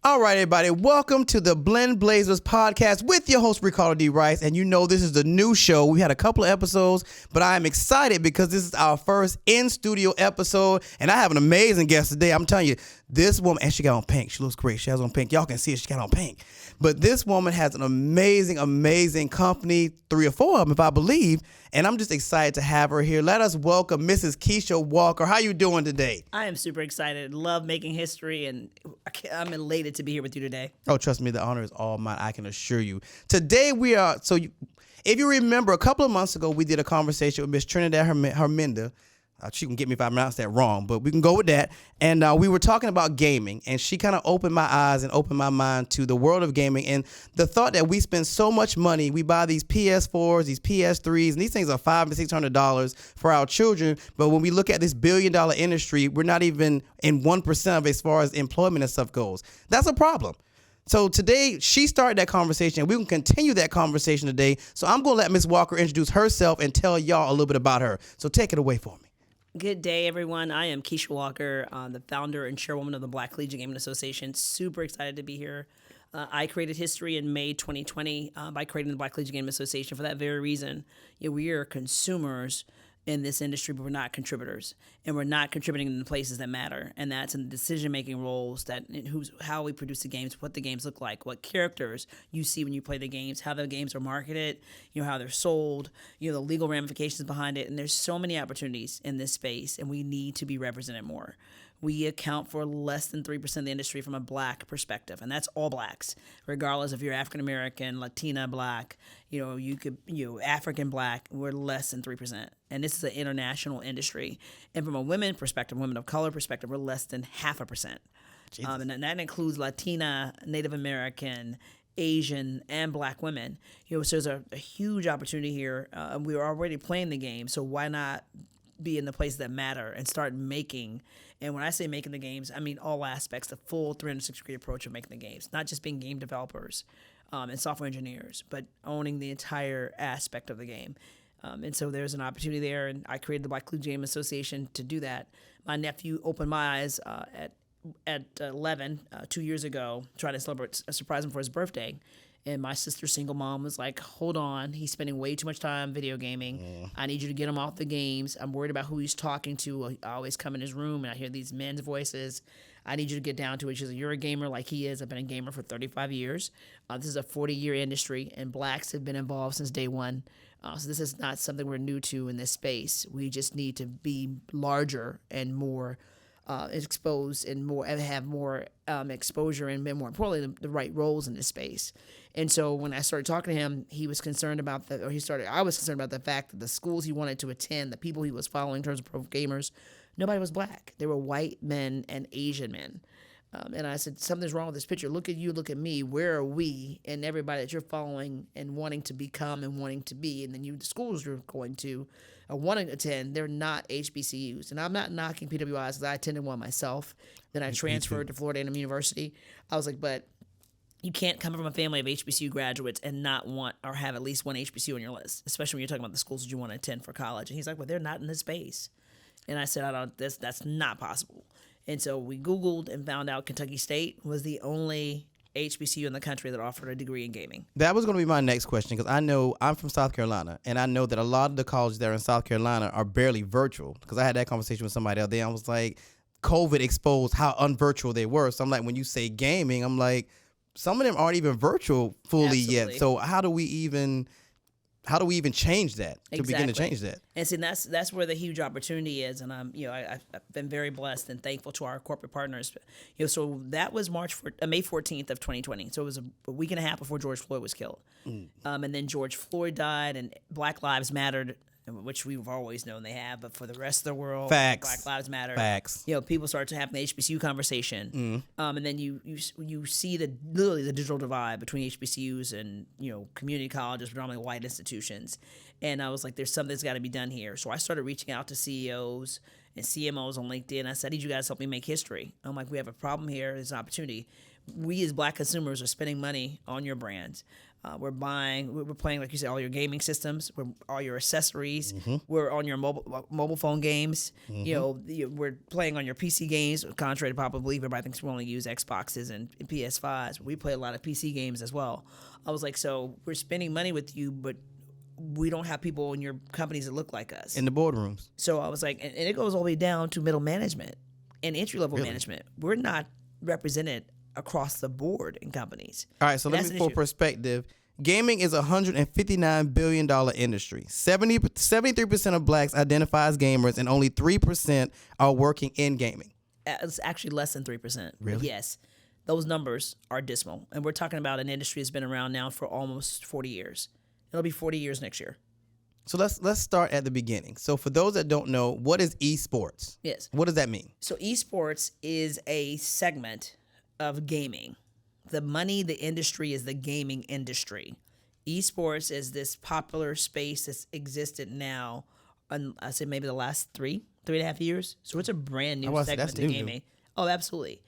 All right, everybody, welcome to the Blend Blazers podcast with your host, Ricardo D. Rice. And you know this is the new show. We had a couple of episodes, but I am excited because this is our first in-studio episode. And I have an amazing guest today. I'm telling you, this woman, and she got on pink. She looks great. She has on pink. Y'all can see it. She got on pink. But this woman has an amazing company, 3 or 4 of them, if I believe. And I'm just excited to have her here. Let us welcome Mrs. Keshia Walker. How you doing today? I am super excited. Love making history, and I'm elated to be here with you today. Oh, trust me, the honor is all mine, I can assure you. Today we are, if you remember, a couple of months ago, we did a conversation with Miss Trinidad Herminda. She can get me if I pronounce that wrong, but we can go with that. And we were talking about gaming, and she kind of opened my eyes and opened my mind to the world of gaming and the thought that we spend so much money. We buy these PS4s, these PS3s, and these things are $500 to $600 for our children. But when we look at this billion-dollar industry, we're not even in 1% of it as far as employment and stuff goes. That's a problem. So today, she started that conversation, and we can continue that conversation today. So I'm going to let Ms. Walker introduce herself and tell y'all a little bit about her. So take it away for me. Good day, everyone. I am Keshia Walker, the founder and chairwoman of the Black Collegiate Gaming Association. Super excited to be here. I created history in May 2020 by creating the Black Collegiate Gaming Association for that very reason. We are consumers in this industry, but we're not contributors, and we're not contributing in the places that matter, and that's in the decision-making roles, how we produce the games, what the games look like, what characters you see when you play the games, how the games are marketed, how they're sold, the legal ramifications behind it, and there's so many opportunities in this space, and we need to be represented more. We account for less than 3% of the industry from a black perspective, and that's all blacks, regardless if you're African American, Latina black, African black. We're less than 3%, and this is an international industry. And from a women perspective, women of color perspective, we're less than 0.5%, and that includes Latina, Native American, Asian, and black women. So there's a huge opportunity here. We are already playing the game, so why not be in the places that matter and start making? And when I say making the games, I mean all aspects, the full 360-degree approach of making the games, not just being game developers and software engineers, but owning the entire aspect of the game. And so there's an opportunity there, and I created the Black Collegiate Game Association to do that. My nephew opened my eyes at 11 2 years ago, trying to surprise him for his birthday. And my sister's single mom was like, hold on, he's spending way too much time video gaming. I need you to get him off the games. I'm worried about who he's talking to. I always come in his room and I hear these men's voices. I need you to get down to it. She's like, you're a gamer like he is. I've been a gamer for 35 years. This is a 40-year industry, and blacks have been involved since day one. So this is not something we're new to in this space. We just need to be larger and more exposed and have more exposure and more importantly the right roles in this space. And so when I started talking to him, I was concerned about the fact that the schools he wanted to attend, the people he was following in terms of pro gamers, nobody was black. They were white men and Asian men. And I said, something's wrong with this picture. Look at you, look at me. Where are we and everybody that you're following and wanting to become and wanting to be? And then the schools you're going to or wanting to attend, they're not HBCUs. And I'm not knocking PWIs because I attended one myself. Then I transferred to Florida A&M University. I was like, but you can't come from a family of HBCU graduates and not want or have at least one HBCU on your list, especially when you're talking about the schools that you want to attend for college. And he's like, well, they're not in this space. And I said, that's not possible. And so we Googled and found out Kentucky State was the only HBCU in the country that offered a degree in gaming. That was going to be my next question, because I know I'm from South Carolina, and I know that a lot of the colleges that are in South Carolina are barely virtual, because I had that conversation with somebody the other day. I was like, COVID exposed how unvirtual they were. So I'm like, when you say gaming, I'm like, some of them aren't even virtual fully yet. So how do we even change that to begin to change that? And see, that's where the huge opportunity is. And I've been very blessed and thankful to our corporate partners. So that was May 14th of 2020. So it was a week and a half before George Floyd was killed. And then George Floyd died, and Black Lives Mattered, which we've always known they have, but for the rest of the world, Facts. Black Lives Matter. Facts. People start to have the HBCU conversation, and then you see literally the digital divide between HBCUs and community colleges, predominantly white institutions. And I was like, there's something that's got to be done here. So I started reaching out to CEOs and CMOs on LinkedIn. I said, I need you guys to help me make history. I'm like, we have a problem here. There's an opportunity. We as black consumers are spending money on your brands. We're playing, like you said, all your gaming systems, all your accessories. We're on your mobile phone games. We're playing on your PC games. Contrary to popular belief, everybody thinks we only use Xboxes and PS5s. We play a lot of PC games as well. I was like, so we're spending money with you, but we don't have people in your companies that look like us in the boardrooms. So I was like, and it goes all the way down to middle management and entry level management. We're not represented across the board in companies. All right, so let me, for perspective, gaming is a $159 billion industry. 73% of blacks identify as gamers, and only 3% are working in gaming. It's actually less than 3%. Really? Yes. Those numbers are dismal. And we're talking about an industry that's been around now for almost 40 years. It'll be 40 years next year. So let's start at the beginning. So for those that don't know, what is esports? Yes. What does that mean? So esports is a segment of gaming. The industry is the gaming industry. Esports is this popular space that's existed now, I say maybe the last 3.5 years. So it's a brand new segment of gaming. Oh, absolutely.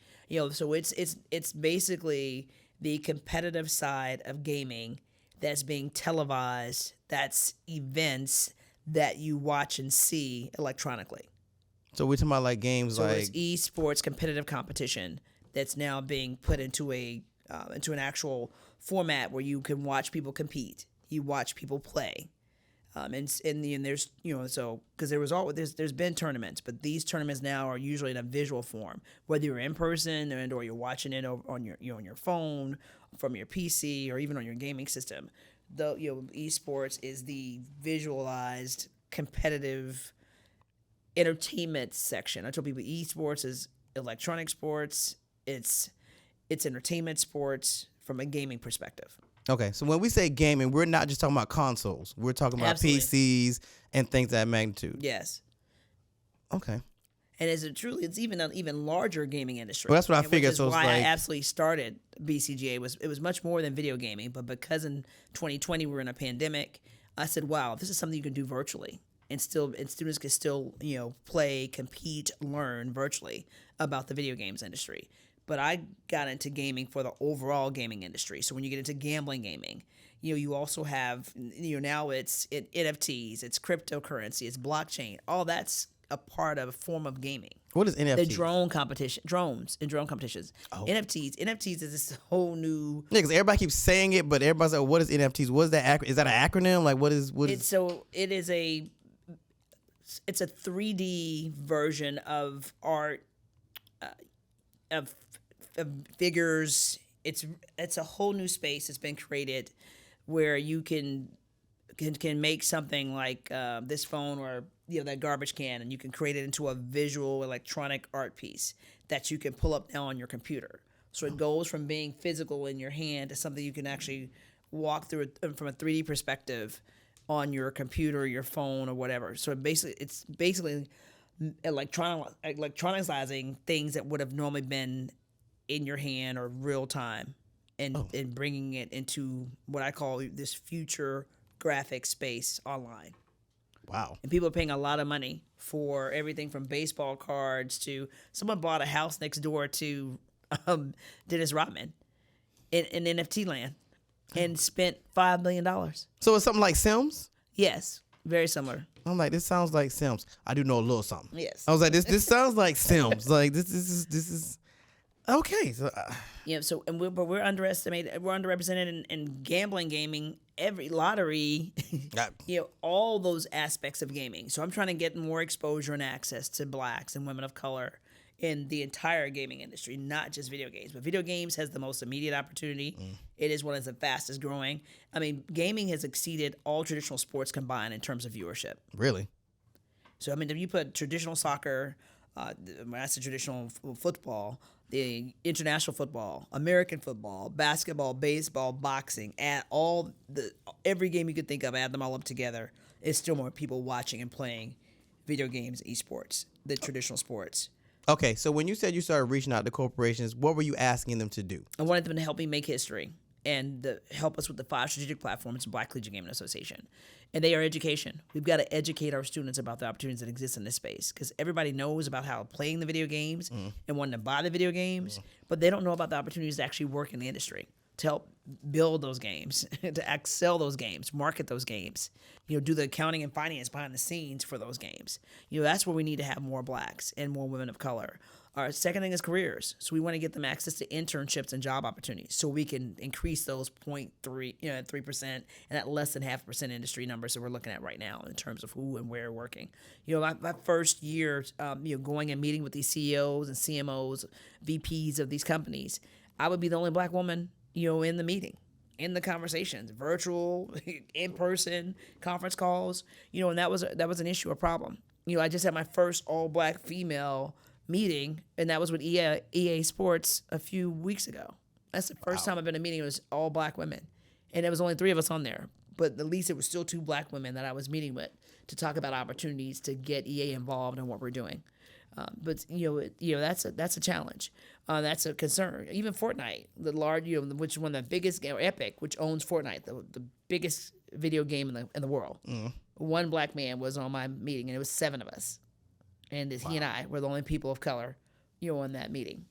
So it's basically the competitive side of gaming that's being televised. That's events that you watch and see electronically. So we're talking about like games so it's esports competitive competition that's now being put into an actual format where you can watch people compete. You watch people play. And there's so because there's been tournaments, but these tournaments now are usually in a visual form, whether you're in person or you're watching it on your phone, from your PC, or even on your gaming system. Esports is the visualized competitive entertainment section. I tell people esports is electronic sports. It's entertainment sports from a gaming perspective. Okay, so when we say gaming, we're not just talking about consoles. We're talking about PCs and things of that magnitude. Yes. Okay. And it's even an even larger gaming industry. Well, that's what I figured. So why I absolutely started BCGA it was much more than video gaming, but because in 2020 we were in a pandemic, I said, wow, this is something you can do virtually, and students can still play, compete, learn virtually about the video games industry. But I got into gaming for the overall gaming industry. So when you get into gambling gaming, you also have now it's NFTs, it's cryptocurrency, it's blockchain. All that's a part of a form of gaming. What is NFT? The drone competitions. Oh. NFTs is this whole new. Yeah, because everybody keeps saying it, but everybody's like, "What is NFTs? What is that? Is that an acronym? Like, what is?" So it is it's a 3D version of art, of figures. It's a whole new space that's been created where you can make something like this phone or that garbage can, and you can create it into a visual electronic art piece that you can pull up now on your computer. So it goes from being physical in your hand to something you can actually walk through from a 3D perspective on your computer, your phone, or whatever. So it's basically electronicizing things that would have normally been in your hand or real time, and bringing it into what I call this future graphic space online. Wow. And people are paying a lot of money for everything from baseball cards to someone bought a house next door to Dennis Rodman in NFT land and spent $5 million. So it's something like Sims? Yes, very similar. I'm like, this sounds like Sims. I do know a little something. Yes. I was like, this sounds like Sims. Like this is okay. So So but we're underestimated. We're underrepresented in gambling, gaming, every lottery. All those aspects of gaming. So I'm trying to get more exposure and access to blacks and women of color in the entire gaming industry, not just video games. But video games has the most immediate opportunity. It is one of the fastest growing. I mean, gaming has exceeded all traditional sports combined in terms of viewership. Really? So, I mean, if you put traditional soccer, when I say traditional football, the international football, American football, basketball, baseball, boxing, every game you could think of, add them all up together, it's still more people watching and playing video games, esports, the traditional sports. Okay, so when you said you started reaching out to corporations, what were you asking them to do? I wanted them to help me make history and help us with the 5 strategic platforms of Black Collegiate Gaming Association. And they are education. We've got to educate our students about the opportunities that exist in this space, because everybody knows about how playing the video games and wanting to buy the video games, but they don't know about the opportunities to actually work in the industry, to help build those games, to excel those games, market those games, do the accounting and finance behind the scenes for those games. That's where we need to have more blacks and more women of color. Our second thing is careers. So we want to get them access to internships and job opportunities so we can increase those 3%, and that less than 0.5% industry numbers that we're looking at right now in terms of who and where working. My first year, going and meeting with these CEOs and CMOs, VPs of these companies, I would be the only black woman, in the meeting, in the conversations, virtual, in-person conference calls, and that was an issue, a problem. I just had my first all-black female meeting, and that was with EA Sports a few weeks ago. That's the first time I've been in a meeting. It was all black women, and there was only 3 of us on there. But at least it was still 2 black women that I was meeting with to talk about opportunities to get EA involved in what we're doing. But that's a challenge. That's a concern. Even Fortnite, the large, which is one of the biggest, or Epic, which owns Fortnite, the biggest video game in the world. One black man was on my meeting, and it was 7 of us. And he and I were the only people of color, in that meeting.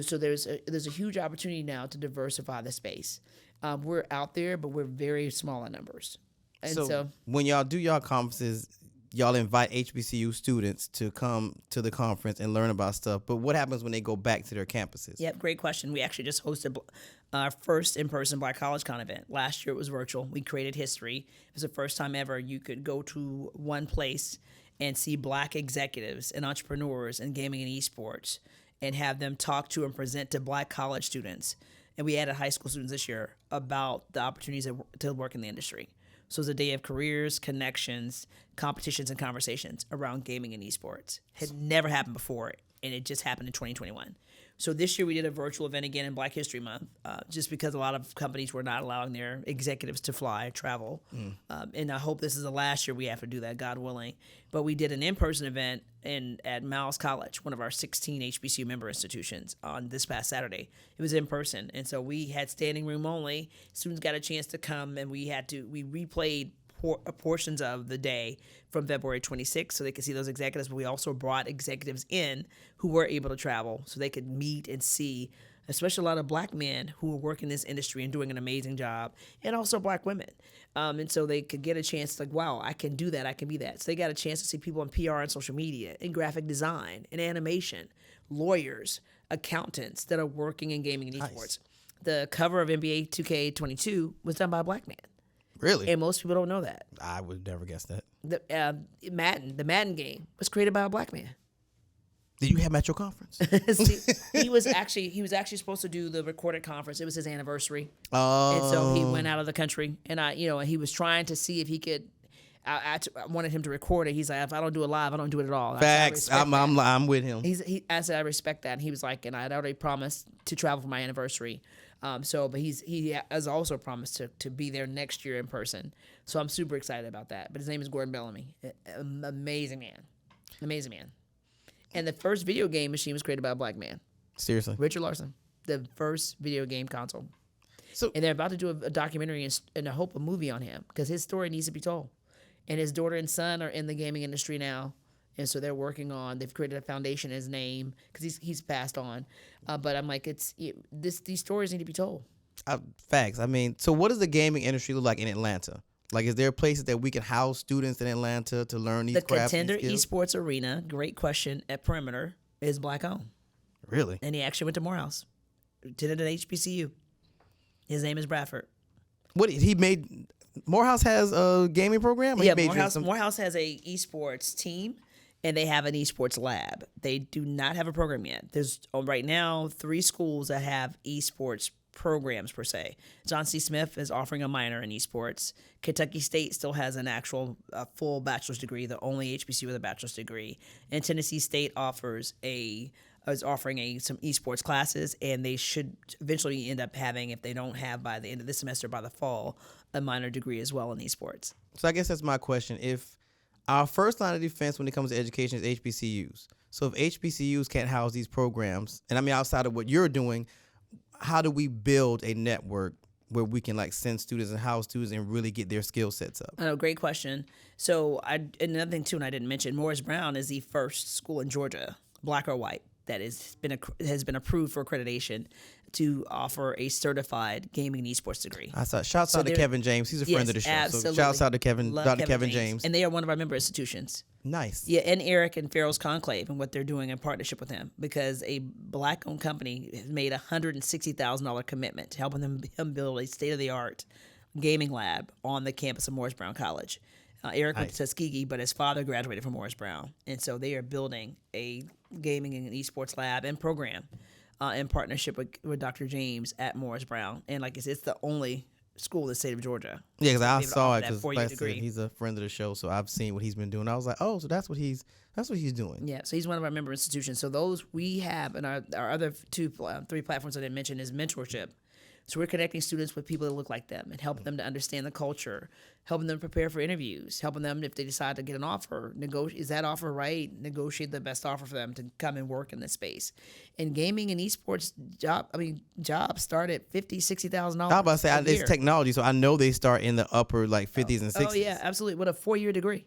So there's a huge opportunity now to diversify the space. We're out there, but we're very small in numbers. And so when y'all do y'all conferences, y'all invite HBCU students to come to the conference and learn about stuff. But what happens when they go back to their campuses? Yep, great question. We actually just hosted our first in-person Black College Con event. Last year it was virtual. We created history. It was the first time ever you could go to one place and see black executives and entrepreneurs in gaming and esports and have them talk to and present to black college students. And we added high school students this year about the opportunities to work in the industry. So it's a day of careers, connections, competitions, and conversations around gaming and esports. Had never happened before, and it just happened in 2021. So this year we did a virtual event again in Black History Month, just because a lot of companies were not allowing their executives to travel. And I hope this is the last year we have to do that, God willing. But we did an in-person event at Miles College, one of our 16 HBCU member institutions, on this past Saturday. It was in person, and so we had standing room only. Students got a chance to come, and we replayed portions of the day from February 26th so they could see those executives, but we also brought executives in who were able to travel so they could meet and see, especially a lot of black men who are working in this industry and doing an amazing job, and also black women. And so they could get a chance, like, wow, I can do that, I can be that. So they got a chance to see people in PR and social media, in graphic design, in animation, lawyers, accountants that are working in gaming and esports. Nice. The cover of NBA 2K22 was done by a black man. Really? And most people don't know that. I would never guess that. The Madden game was created by a black man. Did you have him at your conference? See, he was actually supposed to do the recorded conference. It was his anniversary. Oh. And so he went out of the country, and he was trying to see if he could. I wanted him to record it. He's like, if I don't do it live, I don't do it at all. Facts. I'm with him. I said I respect that, and he was like, and I'd already promised to travel for my anniversary. But he has also promised to be there next year in person. So I'm super excited about that. But his name is Gordon Bellamy. Amazing man. And the first video game machine was created by a black man. Seriously? Richard Larson. The first video game console. So, and they're about to do a documentary and I hope a movie on him because his story needs to be told. And his daughter and son are in the gaming industry now. And so they've created a foundation in his name because he's passed on. But I'm like, these stories need to be told. Facts. I mean, so what does the gaming industry look like in Atlanta? Like, is there places that we can house students in Atlanta to learn these crafts? The Contender Esports Arena, great question, at Perimeter is black owned. Really? And he actually went to Morehouse. Did it at HBCU. His name is Bradford. Morehouse has a gaming program? Yeah, Morehouse has a esports team. And they have an esports lab. They do not have a program yet. There's right now 3 schools that have esports programs per se. John C. Smith is offering a minor in esports. Kentucky State still has an actual full bachelor's degree, the only HBCU with a bachelor's degree. And Tennessee State is offering some esports classes, and they should eventually end up having, if they don't have by the end of this semester, by the fall, a minor degree as well in esports. So I guess that's my question. If our first line of defense when it comes to education is HBCUs. So if HBCUs can't house these programs, and I mean outside of what you're doing, how do we build a network where we can send students and house students and really get their skill sets up? Great question. So another thing too, and I didn't mention, Morris Brown is the first school in Georgia, black or white, that has been approved for accreditation to offer a certified gaming and esports degree. I saw. Shouts out to Kevin James. He's a friend of the show. Absolutely. So shouts out to Love Dr. Kevin James. And they are one of our member institutions. Nice. Yeah, and Eric and Farrell's Conclave and what they're doing in partnership with him, because a black-owned company has made a $160,000 commitment to helping him build a state-of-the-art gaming lab on the campus of Morris Brown College. Eric went to Tuskegee, but his father graduated from Morris Brown, and so they are building a gaming and esports lab and program in partnership with Dr. James at Morris Brown. And like I said, it's the only school in the state of Georgia. Yeah, because I saw it because like he's a friend of the show, so I've seen what he's been doing. I was like, oh, so that's what he's doing. Yeah, so he's one of our member institutions. So those we have, and our other three platforms I didn't mention is mentorship. So we're connecting students with people that look like them and helping them to understand the culture, helping them prepare for interviews, helping them if they decide to get an offer, is that offer right? Negotiate the best offer for them to come and work in this space. And gaming and esports jobs start at $50,000, $60,000. I was about to say it's technology, so I know they start in the upper like 50s and 60s. Oh yeah, absolutely. With a 4-year degree,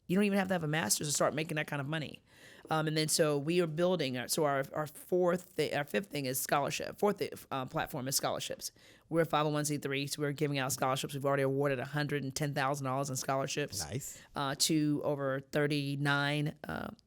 you don't even have to have a master's to start making that kind of money. And then so we are building. So our fifth thing is scholarship. Fourth platform is scholarships. We're a 501c3, so we're giving out scholarships. We've already awarded $110,000 in scholarships. Nice. To over 39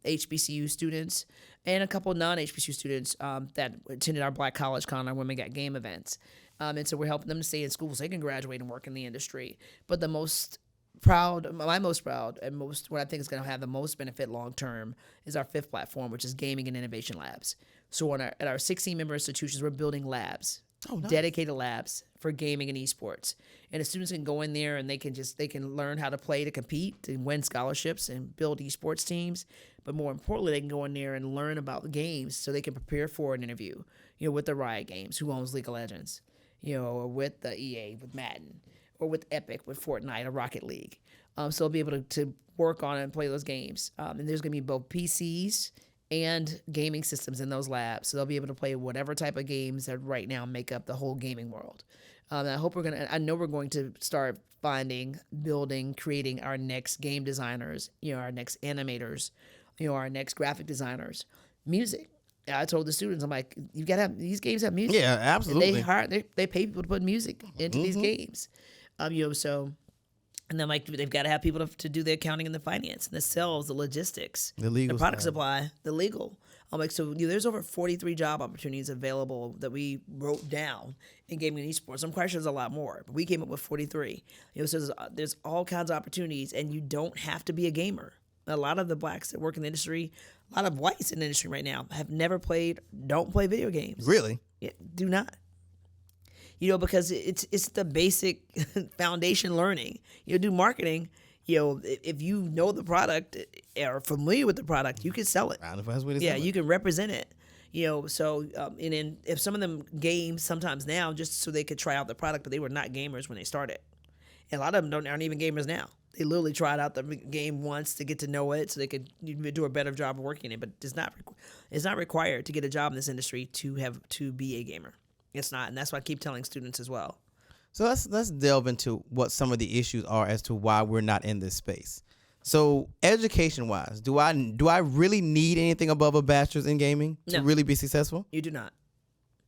HBCU students and a couple non-HBCU students that attended our Black College Con, our Women Got Game events. And so we're helping them to stay in school so they can graduate and work in the industry. But my most proud, and what I think is going to have the most benefit long term is our fifth platform, which is gaming and innovation labs. So at our 16 member institutions, we're building labs, dedicated labs for gaming and esports. And the students can go in there and they can learn how to play to compete, to win scholarships and build esports teams. But more importantly, they can go in there and learn about the games so they can prepare for an interview, with the Riot Games, who owns League of Legends, or with the EA, with Madden, or with Epic, with Fortnite or Rocket League. So they'll be able to work on and play those games. And there's going to be both PCs and gaming systems in those labs. So they'll be able to play whatever type of games that right now make up the whole gaming world. I know we're going to start finding, building, creating our next game designers, our next animators, our next graphic designers, music. I told the students, I'm like, you got to have, these games have music. Yeah, absolutely. And they pay people to put music into these games. And then they've got to have people to do the accounting and the finance and the sales, the logistics, the legal, the product supply, the legal. There's over 43 job opportunities available that we wrote down in gaming and esports. I'm quite sure there's a lot more, but we came up with 43. So there's all kinds of opportunities, and you don't have to be a gamer. A lot of the blacks that work in the industry, a lot of whites in the industry right now don't play video games. Really? Yeah, do not. Because it's the basic foundation learning. Do marketing. If you know the product or are familiar with the product, you can sell it. You can represent it. And then if some of them game sometimes now just so they could try out the product, but they were not gamers when they started. And a lot of them aren't even gamers now. They literally tried out the game once to get to know it so they could do a better job of working it. But it's not required to get a job in this industry to be a gamer. It's not, and that's what I keep telling students as well. So let's delve into what some of the issues are as to why we're not in this space. So education-wise, do I really need anything above a bachelor's in gaming to really be successful? You do not.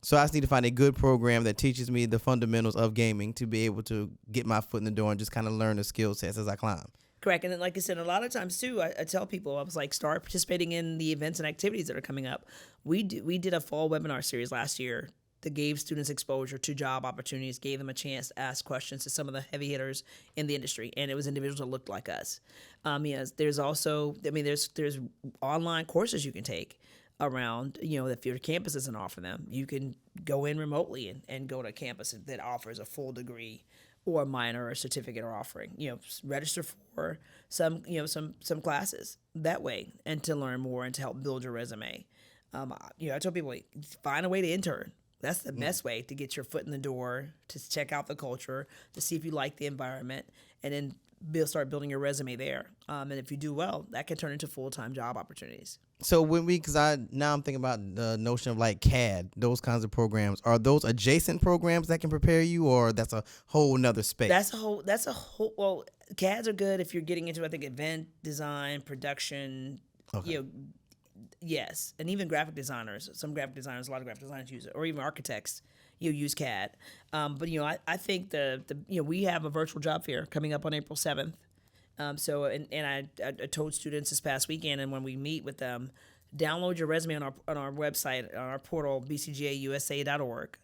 So I just need to find a good program that teaches me the fundamentals of gaming to be able to get my foot in the door and just kind of learn the skill sets as I climb. Correct. And then, like I said, a lot of times, too, I tell people, I was like, start participating in the events and activities that are coming up. We did a fall webinar series last year that gave students exposure to job opportunities, gave them a chance to ask questions to some of the heavy hitters in the industry, and it was individuals that looked like us. Yes, there's also, there's online courses you can take around, if your campus doesn't offer them, you can go in remotely and go to a campus that offers a full degree or a minor or certificate or offering. Register for some classes that way and to learn more and to help build your resume. I tell people, find a way to intern. That's the best way to get your foot in the door, to check out the culture, to see if you like the environment, and then start building your resume there. And if you do well, that can turn into full-time job opportunities. So now I'm thinking about the notion of like CAD, those kinds of programs. Are those adjacent programs that can prepare you, or that's a whole nother space? Well, CADs are good if you're getting into, I think, event design, production, Yes, and even graphic designers. Some graphic designers, a lot of graphic designers use it, or even architects. Use CAD. But I think the we have a virtual job fair coming up on April 7th. So I told students this past weekend, and when we meet with them, download your resume on our website, on our portal, bcgausa.org.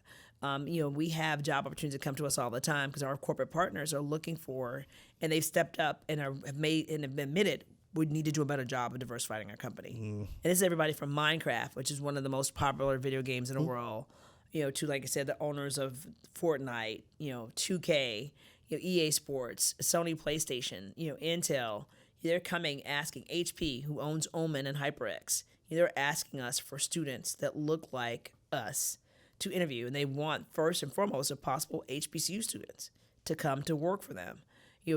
We have job opportunities that come to us all the time because our corporate partners are looking for, and they've stepped up and have admitted we need to do a better job of diversifying our company. And this is everybody from Minecraft, which is one of the most popular video games in the world, to, like I said, the owners of Fortnite, 2K, EA Sports, Sony PlayStation, Intel. They're coming asking HP, who owns Omen and HyperX. They're asking us for students that look like us to interview, and they want first and foremost, if possible, HBCU students to come to work for them.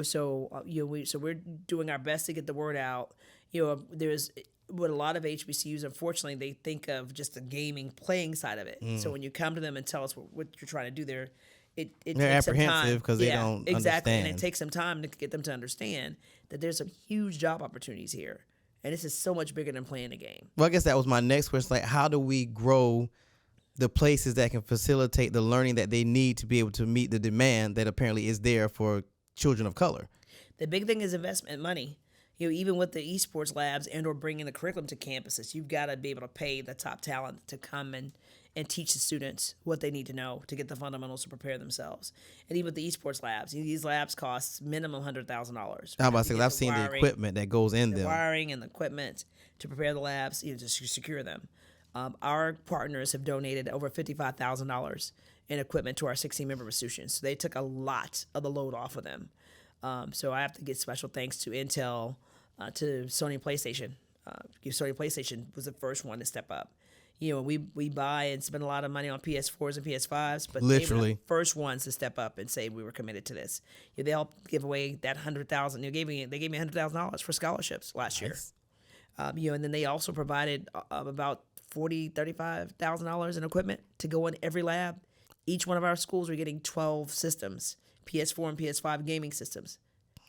So we're doing our best to get the word out. There's what a lot of HBCUs, unfortunately, they think of just the gaming playing side of it. So when you come to them and tell us what you're trying to do there, it they're takes some time. apprehensive because they don't exactly, understand. and it takes some time to get them to understand that there's some huge job opportunities here, and this is so much bigger than playing a game. Well, I guess that was my next question. Like, how do we grow the places that can facilitate the learning that they need to be able to meet the demand that apparently is there for children of color? The big thing is investment money. Even with the esports labs and or bringing the curriculum to campuses, you've got to be able to pay the top talent to come and teach the students what they need to know to get the fundamentals to prepare themselves. And even with the esports labs, these labs cost minimum $100,000. How about to say, I've seen the equipment that goes in them. The wiring and the equipment to prepare the labs, to secure them. Our partners have donated over $55,000 in equipment to our 16-member institutions. So they took a lot of the load off of them. So I have to give special thanks to Intel, to Sony PlayStation. Sony PlayStation was the first one to step up. We buy and spend a lot of money on PS4s and PS5s, but literally they were the first ones to step up and say we were committed to this. They helped give away that $100,000. They gave me $100,000 for scholarships last year. And then they also provided about $35,000 in equipment to go in every lab. Each one of our schools were getting 12 systems, PS4 and PS5 gaming systems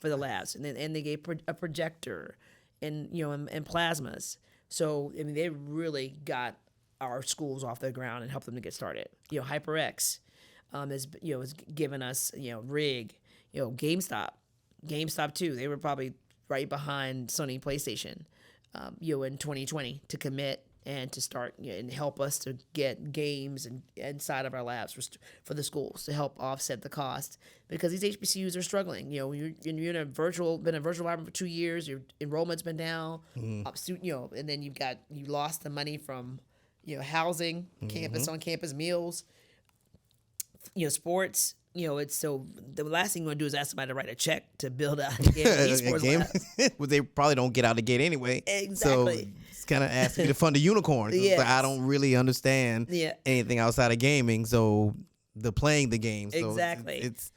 for the labs, and they gave a projector and and plasmas. So they really got our schools off the ground and helped them to get started. HyperX has given us rig. GameStop too. They were probably right behind Sony PlayStation. In 2020 to commit and to start and help us to get games and inside of our labs for the schools to help offset the cost, because these HBCUs are struggling. You're in a virtual environment for 2 years. Your enrollment's been down, and then you lost the money from housing, campus on campus meals, sports. It's so the last thing you want to do is ask somebody to write a check to build a esports lab. Well, they probably don't get out the gate anyway. Exactly. So it's kind of asking you to fund a unicorn. Yes. Like, I don't really understand anything outside of gaming. So playing the game. So exactly. It's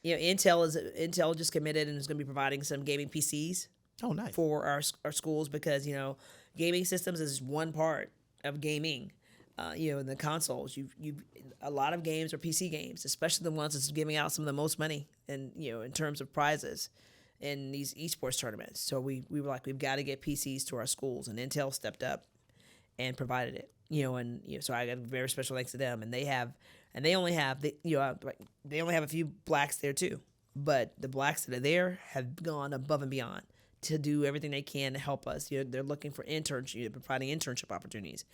Intel just committed and is going to be providing some gaming PCs. Oh, nice. For our schools, because gaming systems is one part of gaming. In the consoles, you a lot of games are PC games, especially the ones that's giving out some of the most money and in terms of prizes in these esports tournaments. So we were like, we've got to get PCs to our schools, and Intel stepped up and provided it. So I got a very special thanks to them, and they only have a few blacks there too, but the blacks that are there have gone above and beyond to do everything they can to help us. They're looking for providing internship opportunities.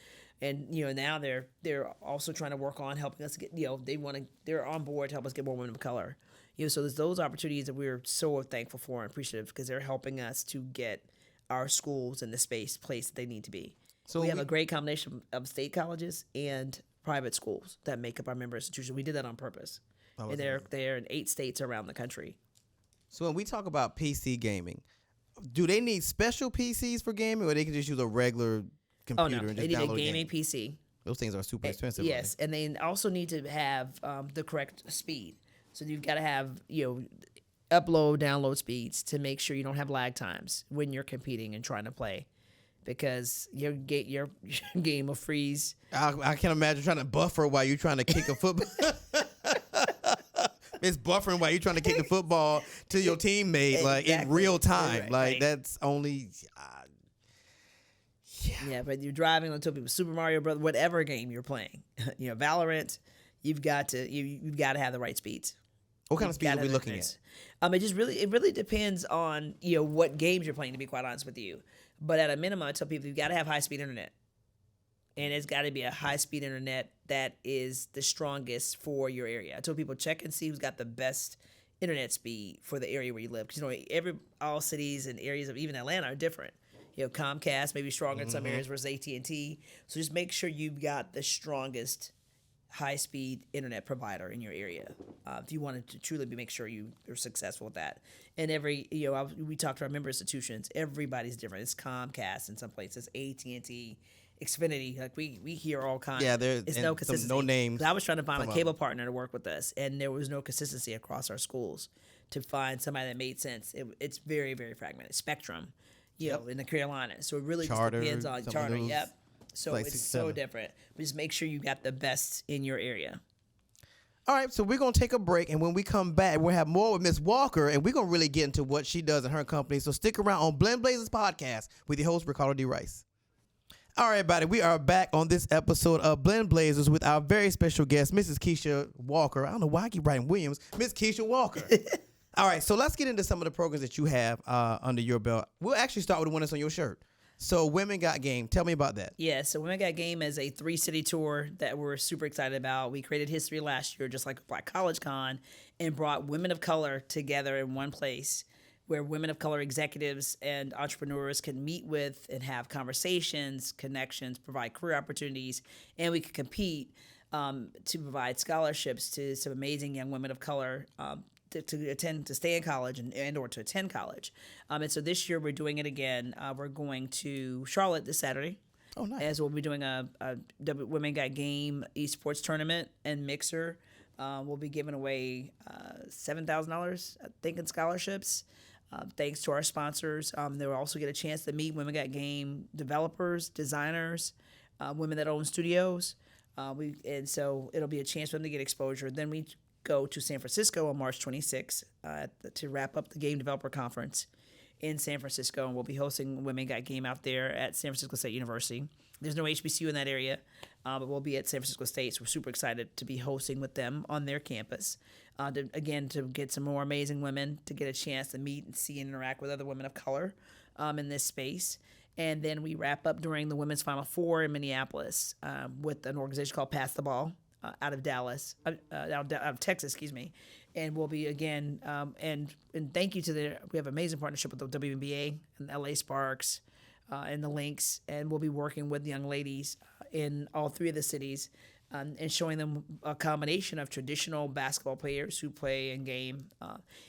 And now they're also trying to work on helping us get they're on board to help us get more women of color. So there's those opportunities that we're so thankful for and appreciative, because they're helping us to get our schools in the place that they need to be. So we have a great combination of state colleges and private schools that make up our member institution. We did that on purpose. And they're in 8 states around the country. So when we talk about PC gaming, do they need special PCs for gaming, or they can just use a regular computer? Oh, no. And just They need a download gaming PC. Those things are super expensive. Yes, and they also need to have the correct speed. So you've got to have upload, download speeds to make sure you don't have lag times when you're competing and trying to play, because your game will freeze. I can imagine trying to buffer while you're trying to kick a football. It's buffering while you're trying to kick the football to your teammate, like in real time. Right. That's only. Yeah, but you're driving on top of Super Mario Brothers, whatever game you're playing. Valorant, you've got to have the right speeds. What kind of speed are we looking at? It really depends on what games you're playing. To be quite honest with you, but at a minimum, I tell people you've got to have high speed internet, and it's got to be a high speed internet that is the strongest for your area. I tell people check and see who's got the best internet speed for the area where you live, because all cities and areas of even Atlanta are different. Comcast may be stronger in some areas versus AT&T. So just make sure you've got the strongest high-speed internet provider in your area if you wanted to truly make sure you're successful with that. And we talked to our member institutions. Everybody's different. It's Comcast in some places, AT&T, Xfinity. Like we hear all kinds. Yeah, there's no consistency. No names. I was trying to find a cable partner to work with us, and there was no consistency across our schools to find somebody that made sense. It's very, very fragmented. Spectrum. In the Carolinas. So it really just depends on charter. Yep. So it's so different. But just make sure you got the best in your area. All right, so we're going to take a break, and when we come back, we'll have more with Miss Walker, and we're going to really get into what she does in her company. So stick around on Blend Blazers podcast with your host, Ricardo D. Rice. All right, everybody, we are back on this episode of Blend Blazers with our very special guest, Mrs. Keshia Walker. I don't know why I keep writing Williams. Miss Keshia Walker. All right, so let's get into some of the programs that you have under your belt. We'll actually start with the one that's on your shirt. So Women Got Game. Tell me about that. Yeah, so Women Got Game is a 3-city tour that we're super excited about. We created history last year, just like Black College Con, and brought women of color together in one place where women of color executives and entrepreneurs can meet with and have conversations, connections, provide career opportunities, and we can compete to provide scholarships to some amazing young women of color to stay in college and or to attend college. And so this year we're doing it again. We're going to Charlotte this Saturday. Oh, nice. As we'll be doing a Women Got Game Esports tournament and mixer. We'll be giving away $7,000, I think, in scholarships. Thanks to our sponsors. They will also get a chance to meet Women Got Game developers, designers, women that own studios. And so it'll be a chance for them to get exposure. Then we go to San Francisco on March 26th to wrap up the Game Developer Conference in San Francisco, and we'll be hosting Women Got Game out there at San Francisco State University. There's no HBCU in that area, but we'll be at San Francisco State, so we're super excited to be hosting with them on their campus. To get some more amazing women to get a chance to meet and see and interact with other women of color in this space. And then we wrap up during the Women's Final Four in Minneapolis with an organization called Pass the Ball. Out of Dallas, out of Texas, excuse me, and we'll be again. And thank you to we have an amazing partnership with the WNBA and LA Sparks and the Lynx, and we'll be working with young ladies in all three of the cities and showing them a combination of traditional basketball players who play and game,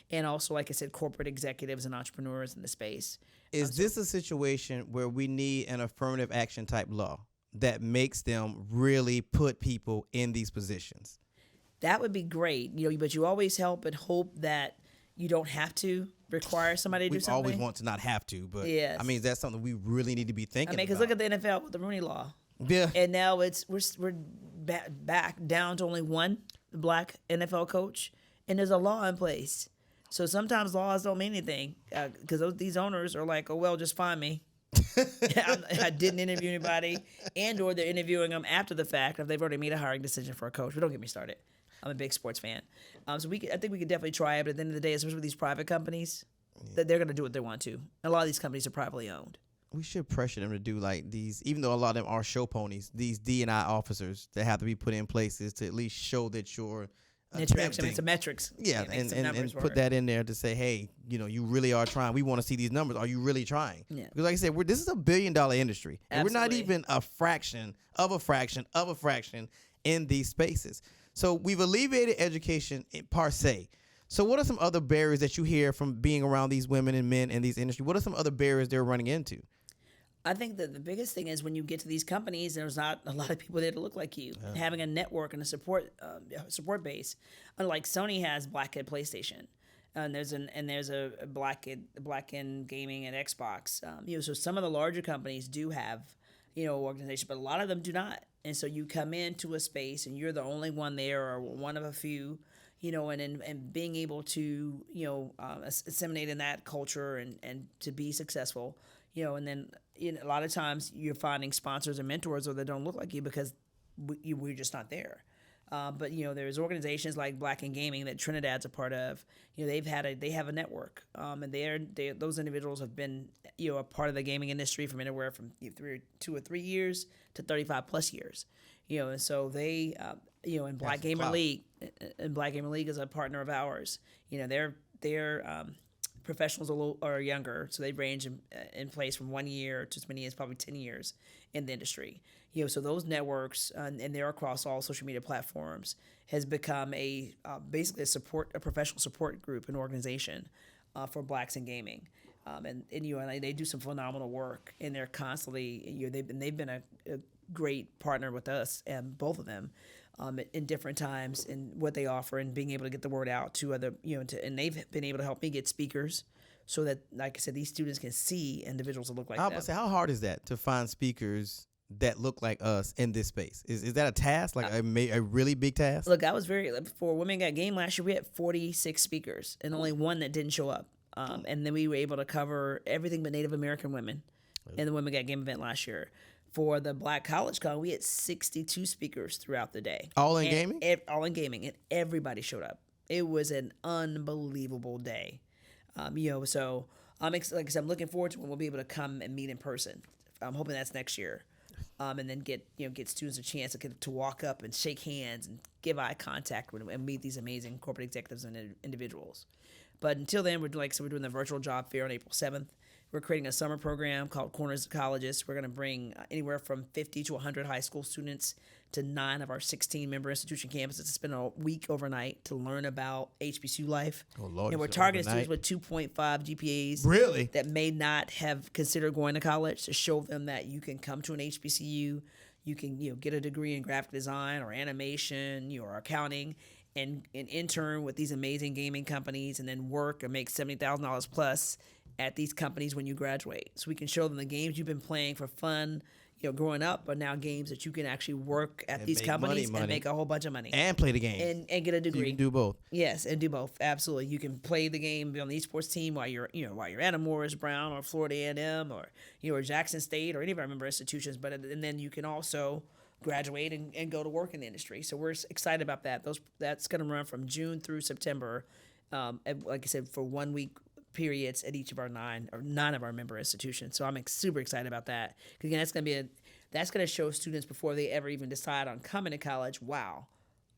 and also, like I said, corporate executives and entrepreneurs in the space. Is this a situation where we need an affirmative action type law that makes them really put people in these positions? That would be great, but you always help and hope that you don't have to require somebody to do something. We always want to not have to, but yes. I mean, that's something we really need to be thinking about. Because look at the NFL with the Rooney Law. Yeah. And now we're back down to only one black NFL coach, and there's a law in place. So sometimes laws don't mean anything because these owners are like, oh, well, just find me. I didn't interview anybody, or they're interviewing them after the fact if they've already made a hiring decision for a coach. But don't get me started. I'm a big sports fan, so I think we could definitely try it. But at the end of the day, especially with these private companies, that they're going to do what they want to. A lot of these companies are privately owned. We should pressure them to do like these, even though a lot of them are show ponies. These D&I officers that have to be put in places to at least show that you're interaction, some metrics. Yeah, and put that in there to say, hey, you really are trying. We want to see these numbers. Are you really trying? Yeah. Because like I said, this is $1 billion industry. And we're not even a fraction of a fraction of a fraction in these spaces. So we've alleviated education per se. So what are some other barriers that you hear from being around these women and men in these industries? What are some other barriers they're running into? I think that the biggest thing is when you get to these companies, there's not a lot of people there to look like you. Yeah. Having a network and a support base, unlike Sony has Black at PlayStation, and there's a Black in gaming and Xbox. So some of the larger companies do have organization, but a lot of them do not. And so you come into a space and you're the only one there or one of a few. And being able to assimilate in that culture and to be successful. And then a lot of times you're finding sponsors and mentors or that don't look like you because we're just not there. But there's organizations like Black in Gaming that Trinidad's a part of. They have a network, and those individuals have been a part of the gaming industry from anywhere from 2 or 3 years to 35 plus years. And so they in Black Gamer League, is a partner of ours. They're professionals are younger, so they range in place from 1 year to as many as probably 10 years in the industry. So those networks, and they're across all social media platforms, has become basically a professional support group, an organization for Blacks in gaming. And they do some phenomenal work, and they're constantly they've been a great partner with us, and both of them. In different times in what they offer and being able to get the word out to other, and they've been able to help me get speakers so that, like I said, these students can see individuals that look like I was them. about to say, how hard is that to find speakers that look like us in this space? Is that a task, like a really big task? Look, I was for Women Got Game last year, we had 46 speakers and only one that didn't show up. And then we were able to cover everything but Native American women in the Women Got Game event last year. For the Black College Con, we had 62 speakers throughout the day. All in gaming? All in gaming, and everybody showed up. It was an unbelievable day. So like I said, I'm looking forward to when we'll be able to come and meet in person. I'm hoping that's next year, and then get students a chance to walk up and shake hands and give eye contact and meet these amazing corporate executives and individuals. But until then, we're doing the virtual job fair on April 7th. We're creating a summer program called Corners of Colleges. We're going to bring anywhere from 50 to 100 high school students to 9 of our 16 member institution campuses to spend a week overnight to learn about HBCU life. Oh, Lord, and we're targeting students with 2.5 GPAs really that may not have considered going to college, to show them that you can come to an HBCU, you can get a degree in graphic design or animation or accounting, and intern with these amazing gaming companies, and then work and make $70,000 plus at these companies when you graduate. So we can show them the games you've been playing for fun, growing up, but now games that you can actually work at these companies and make a whole bunch of money. And play the game. And get a degree. So you can do both. Yes, and do both. Absolutely. You can play the game, be on the esports team while you're at a Morris Brown or Florida A&M or Jackson State or any of our member institutions, and then you can also graduate and go to work in the industry. So we're excited about that. That's going to run from June through September, like I said, for 1 week periods at each of our 9 of our member institutions. So I'm super excited about that. Because again, that's going to show students before they ever even decide on coming to college, wow,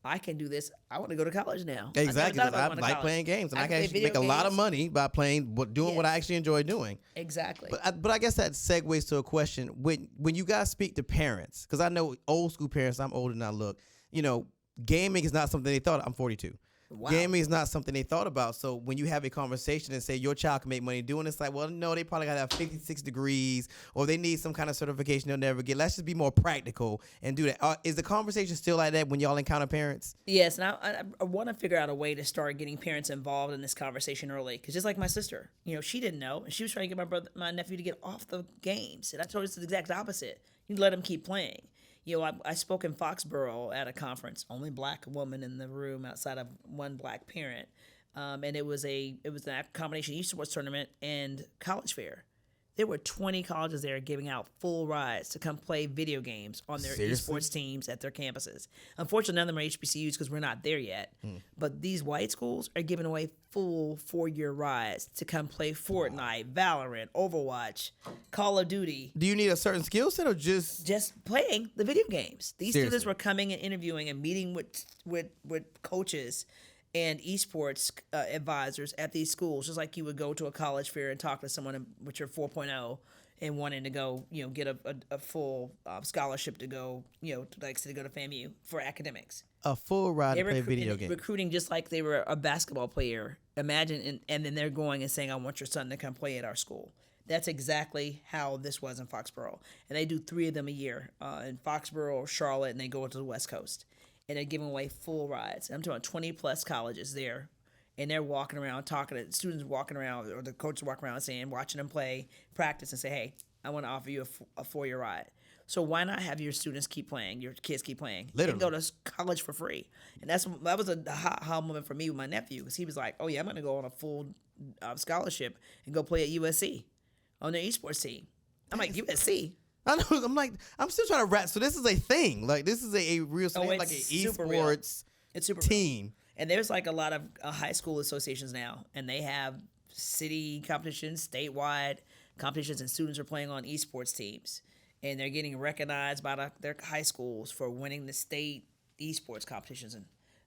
I can do this. I want to go to college now. Exactly. I like playing games, and I can actually make a lot of money by doing what I actually enjoy doing. Exactly. But I guess that segues to a question. When you guys speak to parents, because I know old school parents, I'm older than I look, gaming is not something they thought. I'm 42. Wow. Gaming is not something they thought about. So when you have a conversation and say your child can make money doing it, it's like, well, no, they probably got to have 56 degrees or they need some kind of certification they'll never get. Let's just be more practical and do that. Is the conversation still like that when y'all encounter parents? Yes, and I want to figure out a way to start getting parents involved in this conversation early. Because just like my sister, she didn't know, and she was trying to get my nephew to get off the games. And I told her it's the exact opposite. You let him keep playing. I spoke in Foxborough at a conference, only Black woman in the room outside of one Black parent. And it was a combination esports tournament and college fair. There were 20 colleges there giving out full rides to come play video games on their esports teams at their campuses. Unfortunately, none of them are HBCUs because we're not there yet. But these white schools are giving away full 4-year rides to come play Fortnite, Valorant, Overwatch, Call of Duty. Do you need a certain skill set or just playing the video games? These students were coming and interviewing and meeting with coaches and esports advisors at these schools, just like you would go to a college fair and talk to someone with your 4.0 and wanting to go, get a full scholarship to go, to go to FAMU for academics. A full ride to play video games. Recruiting just like they were a basketball player. Imagine, and then they're going and saying, I want your son to come play at our school. That's exactly how this was in Foxborough. And they do 3 of them a year in Foxborough, Charlotte, and they go to the West Coast. And they're giving away full rides. I'm talking 20 plus colleges there, and they're walking around talking to students, walking around, or the coaches walking around watching them play, practice, and say, "Hey, I want to offer you a 4-year ride." So why not have your students keep playing, your kids keep playing, literally, and go to college for free? And that was a ha moment for me with my nephew, because he was like, "Oh yeah, I'm going to go on a full scholarship and go play at USC on their esports team." I'm like, USC. I know. I'm like, I'm still trying to wrap. So this is a thing. Like this is a real. So Oh, they have like an it's super real. esports It's super real. team. And there's like a lot of high school associations now, and they have city competitions, statewide competitions, and students are playing on esports teams, and they're getting recognized by their high schools for winning the state esports competitions. And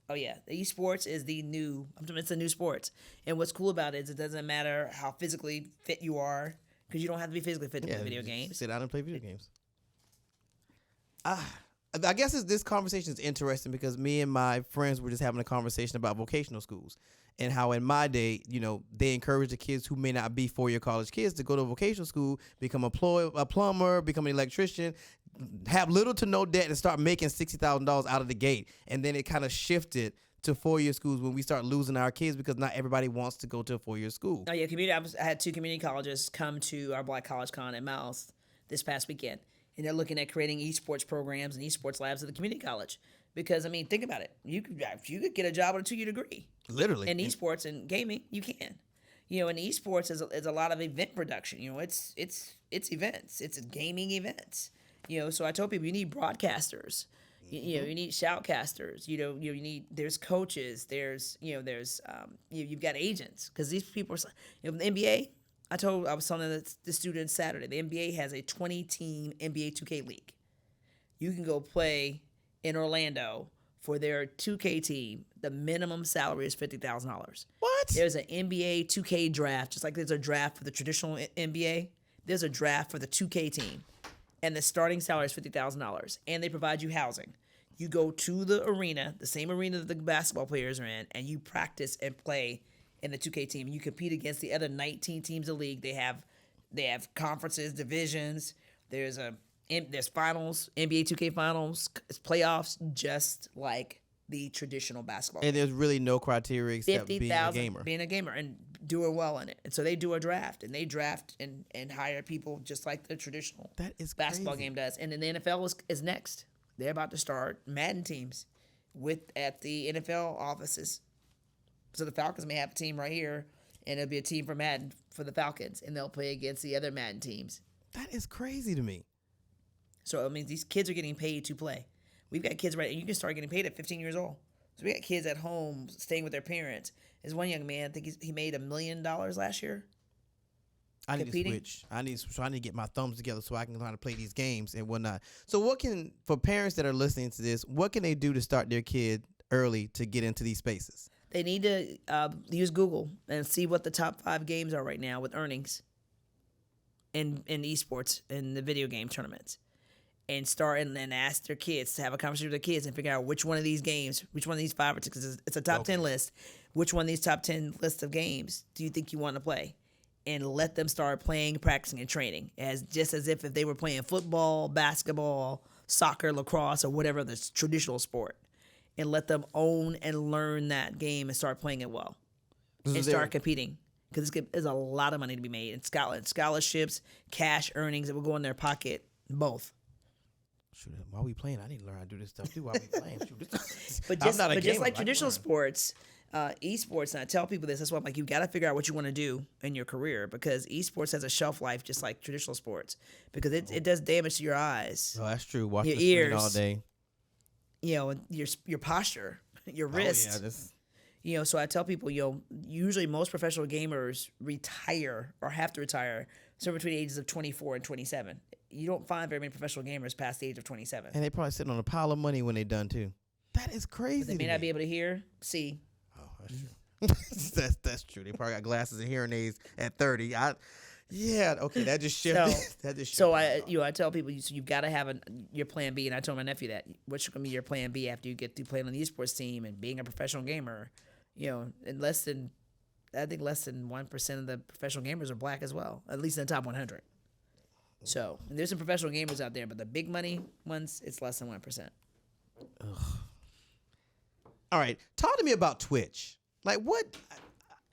oh yeah, the esports is it's the new sports. And what's cool about it is it doesn't matter how physically fit you are, because you don't have to be physically fit to play video games. Sit down and play video games. I guess this conversation is interesting because me and my friends were just having a conversation about vocational schools and how in my day, they encourage the kids who may not be four-year college kids to go to a vocational school, become a plumber, become an electrician, have little to no debt, and start making $60,000 out of the gate. And then it kind of shifted to four-year schools when we start losing our kids because not everybody wants to go to a four-year school. Oh yeah, I had 2 community colleges come to our Black College Con in Miles this past weekend. And they're looking at creating esports programs and esports labs at the community college. Because, I mean, think about it. You could get a job with a 2-year degree. Literally. In esports and gaming, you can. And esports is a lot of event production. It's events. It's gaming events. So I told people you need broadcasters. You need shoutcasters. There's coaches. You've got agents. Because these people are, the NBA, I was telling the students Saturday, the NBA has a 20-team NBA 2K league. You can go play in Orlando for their 2K team. The minimum salary is $50,000. What? There's an NBA 2K draft, just like there's a draft for the traditional NBA. There's a draft for the 2K team, and the starting salary is $50,000. And they provide you housing. You go to the arena, the same arena that the basketball players are in, and you practice and play in the 2K team. You compete against the other 19 teams of the league. They have conferences, divisions. There's finals, NBA 2K finals, playoffs, just like the traditional basketball. And there's really no criteria except being a gamer. Being a gamer and doing well in it. And so they do a draft, and they draft and hire people just like the traditional basketball game does. And then the NFL is next. They're about to start Madden teams at the NFL offices. So the Falcons may have a team right here, and it'll be a team for Madden for the Falcons, and they'll play against the other Madden teams. That is crazy to me. So, I mean, these kids are getting paid to play. We've got kids and you can start getting paid at 15 years old. So we got kids at home staying with their parents. There's one young man, I think he made $1 million last year. I need to switch. I need to get my thumbs together so I can learn how to play these games and whatnot. So for parents that are listening to this, what can they do to start their kid early to get into these spaces? They need to use Google and see what the top 5 games are right now with earnings in esports and the video game tournaments. And start and then ask their kids to have a conversation with their kids and figure out which one of these games, which one of these 5 or 6, because it's a top 10 list. Which one of these top 10 lists of games do you think you want to play? And let them start playing, practicing, and training as if they were playing football, basketball, soccer, lacrosse, or whatever the traditional sport. And let them own and learn that game and start playing it well. And start competing. Because there's a lot of money to be made in Scotland. Scholarships, cash earnings that will go in their pocket, both. Shoot, while we playing, I need to learn how to do this stuff too while we playing. But just like traditional sports, esports, and I tell people this, that's why I'm like, you got to figure out what you want to do in your career, because esports has a shelf life just like traditional sports, because it does damage to your eyes. Oh, that's true. Watch your the ears screen all day. Your posture, your wrist. So I tell people, usually most professional gamers retire or have to retire somewhere between the ages of 24 and 27. You don't find very many professional gamers past the age of 27. And they probably sitting on a pile of money when they're done too. That is crazy. But they may not be able to see. Oh, that's true. that's true. They probably got glasses and hearing aids at 30. Okay, that just shifted. So I tell people, you've got to have your plan B, and I told my nephew that. What's going to be your plan B after you get through playing on the esports team and being a professional gamer? And less than 1% of the professional gamers are black as well, at least in the top 100. So there's some professional gamers out there, but the big money ones, it's less than 1%. Ugh. All right, talk to me about Twitch. Like, what?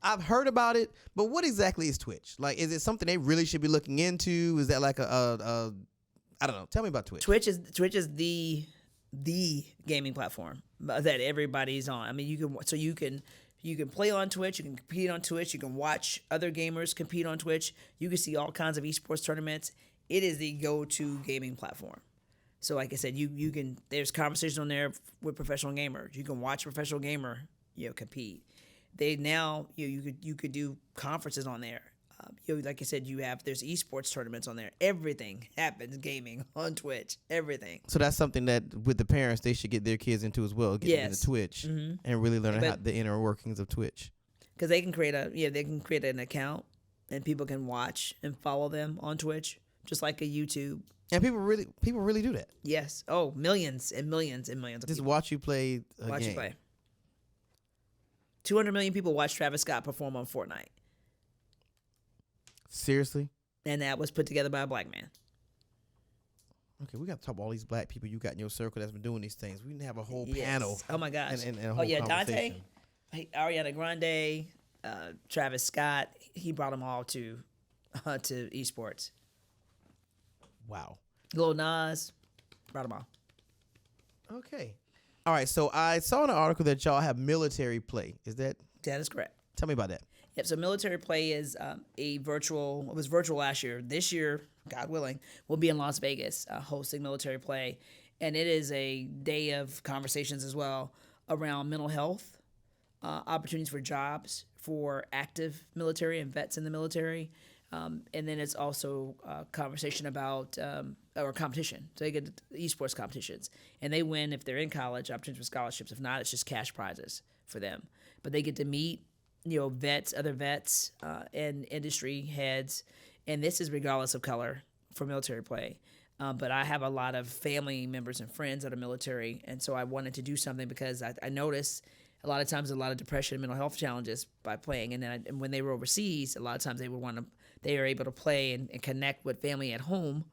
I've heard about it, but what exactly is Twitch? Like, is it something they really should be looking into? Is that like I don't know. Tell me about Twitch. Twitch is the gaming platform that everybody's on. I mean, you can play on Twitch, you can compete on Twitch, you can watch other gamers compete on Twitch. You can see all kinds of esports tournaments. it is the go-to gaming platform. So like I said, you can there's conversations on there with professional gamers. You can watch a professional gamer, compete. They now you could do conferences on there. Like I said, there's esports tournaments on there. Everything happens gaming on Twitch. Everything. So that's something that with the parents they should get their kids into as well. Get them into Twitch and really learn how the inner workings of Twitch. Because they can create an account and people can watch and follow them on Twitch, just like a YouTube. And people really do that. Yes. Oh, millions and millions and millions of just people. Watch you play a Watch game. you play. 200 million people watched Travis Scott perform on Fortnite. Seriously? And that was put together by a black man. Okay, we got to talk about all these black people you got in your circle that's been doing these things. We can have a whole panel. Oh, my gosh. And a whole Dante, Ariana Grande, Travis Scott. He brought them all to esports. Wow. Lil Nas, brought them all. Okay. All right, so I saw in an article that y'all have military play. That is correct. Tell me about that. Yep, so military play is it was virtual last year. This year, God willing, we'll be in Las Vegas hosting military play. And it is a day of conversations as well around mental health, opportunities for jobs for active military and vets in the military. And then it's also a conversation about or competition. So they get esports competitions, and they win if they're in college, opportunities for scholarships. If not, it's just cash prizes for them. But they get to meet, other vets, and industry heads, and this is regardless of color for military play. But I have a lot of family members and friends that are military, and so I wanted to do something because I noticed a lot of times a lot of depression and mental health challenges by playing. And then when they were overseas, a lot of times they are able to play and connect with family at home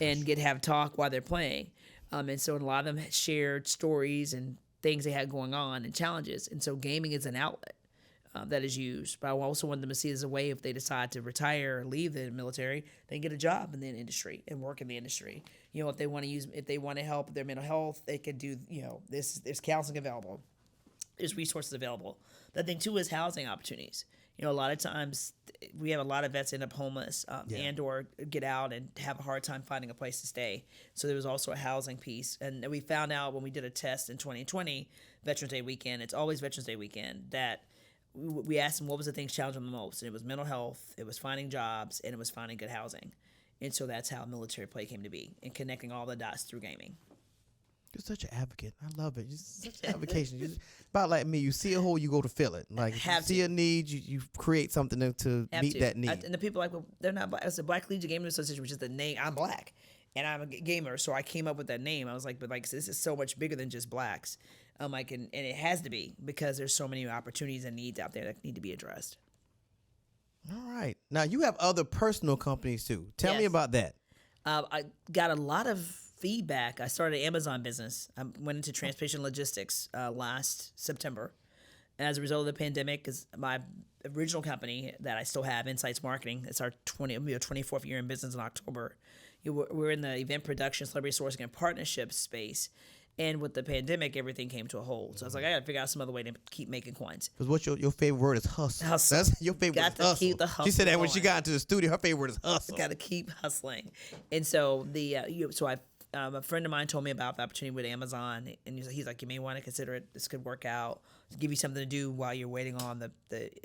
and have talk while they're playing. And so a lot of them shared stories and things they had going on and challenges. And so gaming is an outlet that is used. But I also want them to see it as a way if they decide to retire or leave the military, they can get a job in the industry and work in the industry. If they want to help with their mental health, they can do, there's counseling available. There's resources available. The thing too is housing opportunities. A lot of times we have a lot of vets end up homeless and or get out and have a hard time finding a place to stay. So there was also a housing piece. And we found out when we did a test in 2020, Veterans Day weekend, it's always Veterans Day weekend, that we asked them what was the things challenging them the most. And it was mental health, it was finding jobs, and it was finding good housing. And so that's how military play came to be, and connecting all the dots through gaming. You're such an advocate. I love it. You're such an advocation. You're about like me. You see a hole, you go to fill it. Like if you see a need, you create something to meet that need. And the people like, well, they're not black. It's the Black Collegiate Gaming Association, which is the name. I'm black, and I'm a gamer, so I came up with that name. I was like, but like this is so much bigger than just blacks. And it has to be because there's so many opportunities and needs out there that need to be addressed. All right. Now you have other personal companies too. Tell me about that. I got a lot of feedback. I started an Amazon business. I went into transportation logistics last September. And as a result of the pandemic, because my original company that I still have, Insights Marketing, it's our 24th year in business in October. We're in the event production, celebrity sourcing, and partnership space. And with the pandemic, everything came to a halt. So I was like, I got to figure out some other way to keep making coins. Because what's your favorite word is hustle. Hustle. That's your favorite word is hustle. Keep the hustle. She said that going. when she got into the studio, her favorite word is hustle. Got to keep hustling. And so a friend of mine told me about the opportunity with Amazon, and he's like, you may want to consider it. This could work out. Give you something to do while you're waiting on the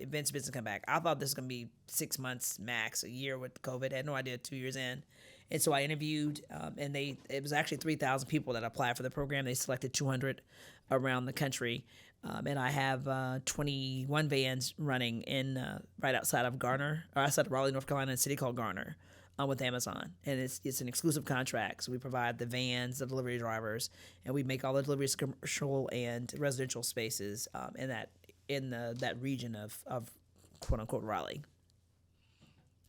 events business to come back. I thought this was going to be 6 months max, a year with COVID. I had no idea 2 years in. And so I interviewed, and it was actually 3,000 people that applied for the program. They selected 200 around the country. And I have 21 vans running in right outside of Raleigh, North Carolina, in a city called Garner. With Amazon, and it's an exclusive contract. So we provide the vans, the delivery drivers, and we make all the deliveries commercial and residential spaces in that region of quote unquote Raleigh.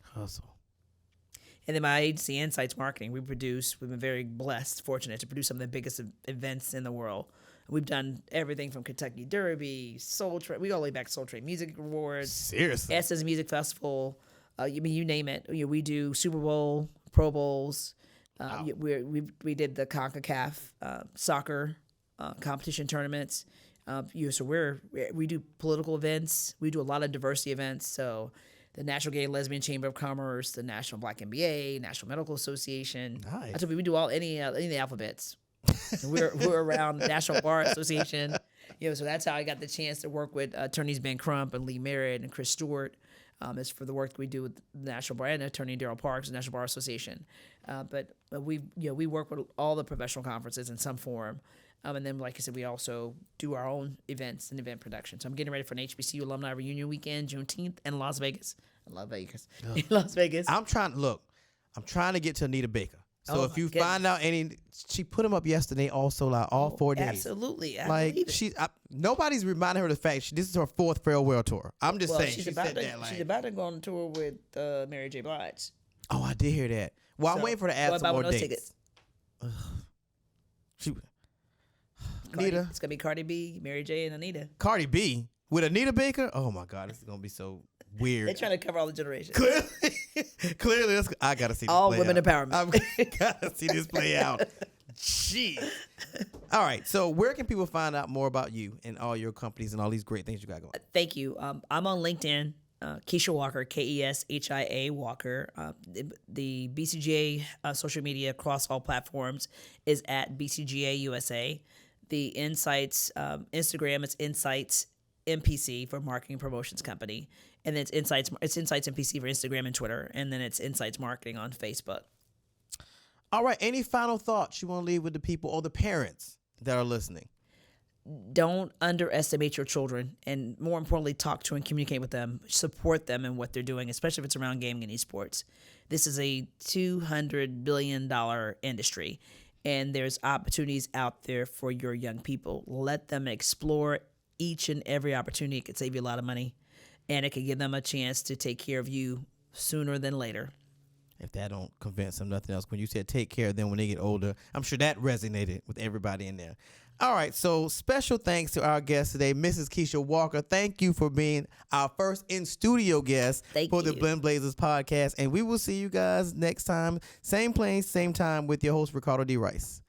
Hustle. And then my agency, Insights Marketing, we've been very blessed, fortunate to produce some of the biggest events in the world. We've done everything from Kentucky Derby, Soul Train. We go all the way back to Soul Train Music Awards. Seriously. Essence Music Festival. You name it. We do Super Bowl, Pro Bowls. Wow. We did the CONCACAF soccer competition tournaments. So we do political events. We do a lot of diversity events. So the National Gay and Lesbian Chamber of Commerce, the National Black MBA, National Medical Association. Nice. I told you we do any of the alphabets. we're around National Bar Association. So that's how I got the chance to work with attorneys Ben Crump and Lee Merritt and Chris Stewart. It's for the work that we do with the National Bar and attorney Darrell Parks, the National Bar Association. But we work with all the professional conferences in some form. And then, like I said, we also do our own events and event production. So I'm getting ready for an HBCU Alumni Reunion Weekend, Juneteenth, in Las Vegas. I love Vegas. In Las Vegas. I'm trying to get to Anita Baker. So if you find out she put them up yesterday also, like all 4 days. Absolutely. Nobody's reminding her of the fact this is her 4th farewell tour. I'm just saying. She's about to go on tour with Mary J. Blige. Oh, I did hear that. Well, I'm waiting for her to add some more dates. Tickets. Anita. It's going to be Cardi B, Mary J, and Anita. Cardi B with Anita Baker? Oh, my God. This is going to be so weird. They're trying to cover all the generations. Clearly, I got to see this all play women out. empowerment. I've got to see this play out. Jeez. All right. So where can people find out more about you and all your companies and all these great things you got going? Thank you. I'm on LinkedIn. Keshia Walker, Keshia Walker. The BCGA social media across all platforms is at BCGA USA. The Insights Instagram, it's Insights MPC for Marketing Promotions Company, and then it's Insights MPC for Instagram and Twitter, and then it's Insights Marketing on Facebook. All right. Any final thoughts you want to leave with the people or the parents that are listening? Don't underestimate your children, and more importantly, talk to and communicate with them. Support them in what they're doing, especially if it's around gaming and esports. This is a $200 billion industry, and there's opportunities out there for your young people. Let them explore each and every opportunity. It could save you a lot of money, and it could give them a chance to take care of you sooner than later. If that don't convince them, nothing else. When you said take care of them when they get older, I'm sure that resonated with everybody in there. All right, so special thanks to our guest today, Mrs. Keshia Walker. Thank you for being our first in-studio guest for the Blend Blazers podcast. And we will see you guys next time. Same place, same time with your host, Ricardo D. Rice.